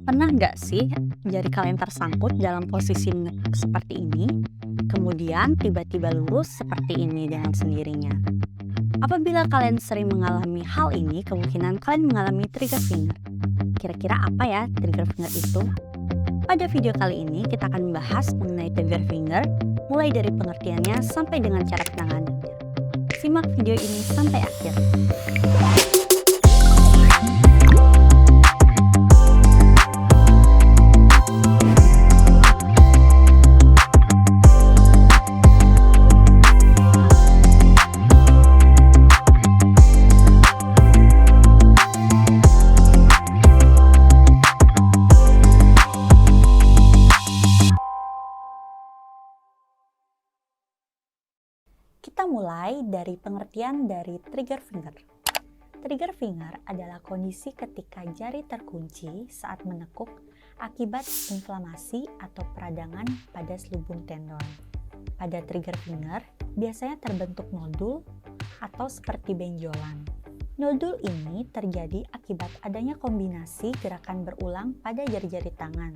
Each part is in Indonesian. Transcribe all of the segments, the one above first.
Pernah nggak sih jari kalian tersangkut dalam posisi menekuk seperti ini, kemudian tiba-tiba lurus seperti ini dengan sendirinya? Apabila kalian sering mengalami hal ini, kemungkinan kalian mengalami trigger finger. Kira-kira apa ya trigger finger itu? Pada video kali ini kita akan membahas mengenai trigger finger, mulai dari pengertiannya sampai dengan cara penanganannya. Simak video ini sampai akhir. Kita mulai dari pengertian dari trigger finger. Trigger finger adalah kondisi ketika jari terkunci saat menekuk akibat inflamasi atau peradangan pada selubung tendon. Pada trigger finger, biasanya terbentuk nodul atau seperti benjolan. Nodul ini terjadi akibat adanya kombinasi gerakan berulang pada jari-jari tangan.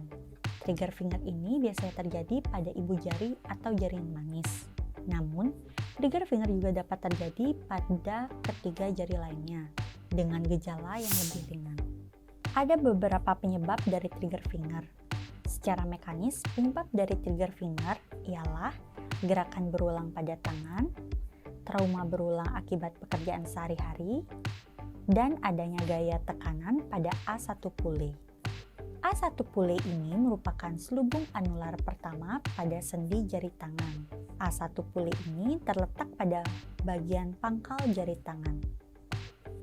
Trigger finger ini biasanya terjadi pada ibu jari atau jari manis. Namun, trigger finger juga dapat terjadi pada ketiga jari lainnya dengan gejala yang lebih ringan. Ada beberapa penyebab dari trigger finger. Secara mekanis, penyebab dari trigger finger ialah gerakan berulang pada tangan, trauma berulang akibat pekerjaan sehari-hari, dan adanya gaya tekanan pada A1 pulley. A1 pulley ini merupakan selubung anular pertama pada sendi jari tangan. A1 pulley ini terletak pada bagian pangkal jari tangan.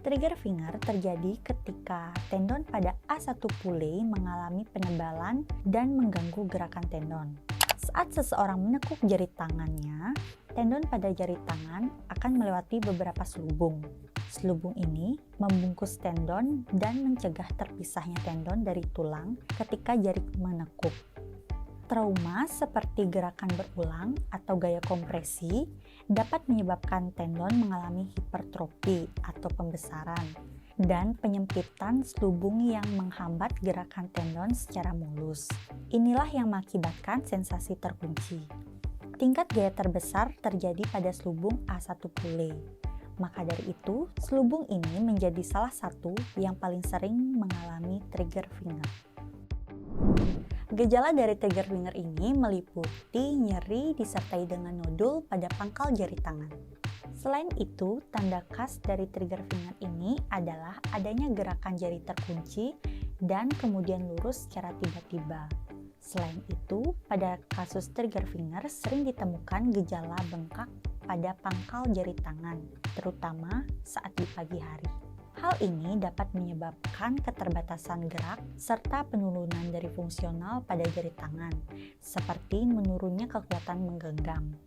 Trigger finger terjadi ketika tendon pada A1 pulley mengalami penebalan dan mengganggu gerakan tendon. Saat seseorang menekuk jari tangannya, tendon pada jari tangan akan melewati beberapa selubung. Selubung ini membungkus tendon dan mencegah terpisahnya tendon dari tulang ketika jari menekuk. Trauma seperti gerakan berulang atau gaya kompresi dapat menyebabkan tendon mengalami hipertrofi atau pembesaran dan penyempitan selubung yang menghambat gerakan tendon secara mulus. Inilah yang mengakibatkan sensasi terkunci. Tingkat gaya terbesar terjadi pada selubung A1 pulley. Maka dari itu, selubung ini menjadi salah satu yang paling sering mengalami trigger finger. Gejala dari trigger finger ini meliputi nyeri disertai dengan nodul pada pangkal jari tangan. Selain itu, tanda khas dari trigger finger ini adalah adanya gerakan jari terkunci dan kemudian lurus secara tiba-tiba. Selain itu, pada kasus trigger finger sering ditemukan gejala bengkak pada pangkal jari tangan, terutama saat di pagi hari. Hal ini dapat menyebabkan keterbatasan gerak serta penurunan dari fungsional pada jari tangan, seperti menurunnya kekuatan menggenggam.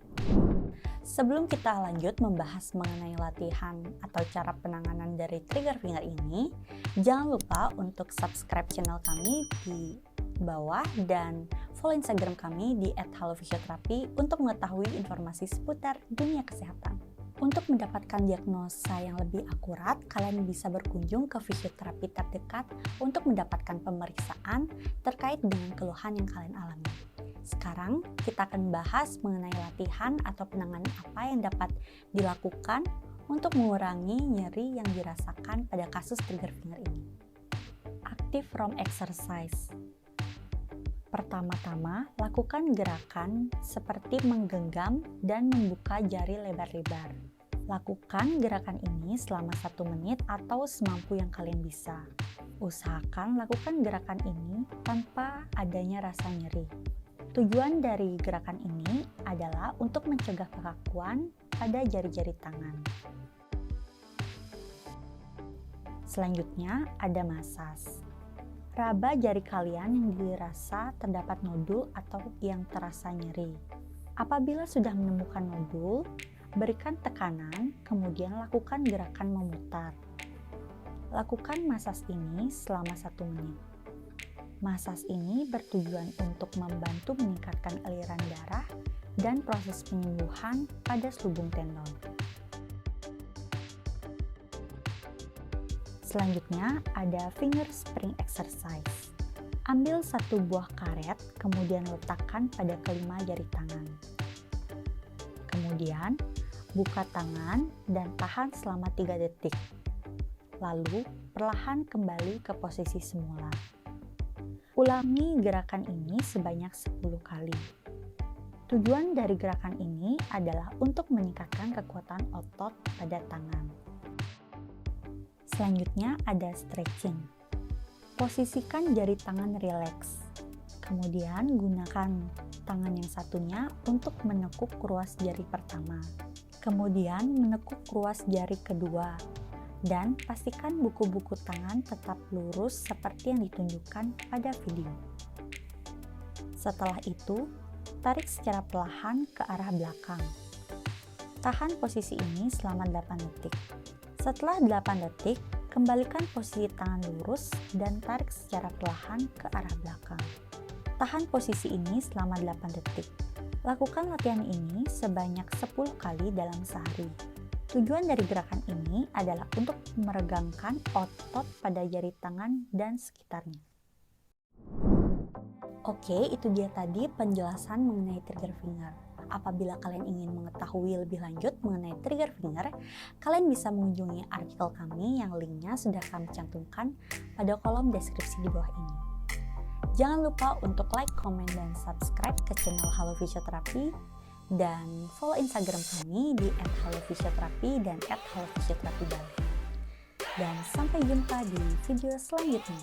Sebelum kita lanjut membahas mengenai latihan atau cara penanganan dari trigger finger ini, jangan lupa untuk subscribe channel kami di bawah dan follow Instagram kami di @halofisioterapy untuk mengetahui informasi seputar dunia kesehatan. Untuk mendapatkan diagnosa yang lebih akurat, kalian bisa berkunjung ke fisioterapi terdekat untuk mendapatkan pemeriksaan terkait dengan keluhan yang kalian alami. Sekarang kita akan bahas mengenai latihan atau penanganan apa yang dapat dilakukan untuk mengurangi nyeri yang dirasakan pada kasus trigger finger ini. Active roam exercise. Pertama-tama, lakukan gerakan seperti menggenggam dan membuka jari lebar-lebar. Lakukan gerakan ini selama 1 menit atau semampu yang kalian bisa. Usahakan lakukan gerakan ini tanpa adanya rasa nyeri. Tujuan dari gerakan ini adalah untuk mencegah kekakuan pada jari-jari tangan. Selanjutnya, ada masas. Raba jari kalian yang dirasa terdapat nodul atau yang terasa nyeri. Apabila sudah menemukan nodul, berikan tekanan, kemudian lakukan gerakan memutar. Lakukan masas ini selama 1 menit. Masas ini bertujuan untuk membantu meningkatkan aliran darah dan proses penyembuhan pada selubung tendon. Selanjutnya ada finger spring exercise. Ambil satu buah karet, kemudian letakkan pada kelima jari tangan. Kemudian, buka tangan dan tahan selama 3 detik. Lalu, perlahan kembali ke posisi semula. Ulangi gerakan ini sebanyak 10 kali. Tujuan dari gerakan ini adalah untuk meningkatkan kekuatan otot pada tangan. Selanjutnya ada stretching. Posisikan jari tangan rileks. Kemudian gunakan tangan yang satunya untuk menekuk ruas jari pertama. Kemudian menekuk ruas jari kedua. Dan pastikan buku-buku tangan tetap lurus seperti yang ditunjukkan pada video. Setelah itu, tarik secara perlahan ke arah belakang. Tahan posisi ini selama 8 detik. Setelah 8 detik, kembalikan posisi tangan lurus dan tarik secara perlahan ke arah belakang. Tahan posisi ini selama 8 detik. Lakukan latihan ini sebanyak 10 kali dalam sehari. Tujuan dari gerakan ini adalah untuk meregangkan otot pada jari tangan dan sekitarnya. Oke, itu dia tadi penjelasan mengenai trigger finger. Apabila kalian ingin mengetahui lebih lanjut mengenai trigger finger, kalian bisa mengunjungi artikel kami yang linknya sudah kami cantumkan pada kolom deskripsi di bawah ini. Jangan lupa untuk like, comment, dan subscribe ke channel Halo Fisioterapi, dan follow Instagram kami di @halofisioterapi dan @halofisioterapi_bali. Dan sampai jumpa di video selanjutnya.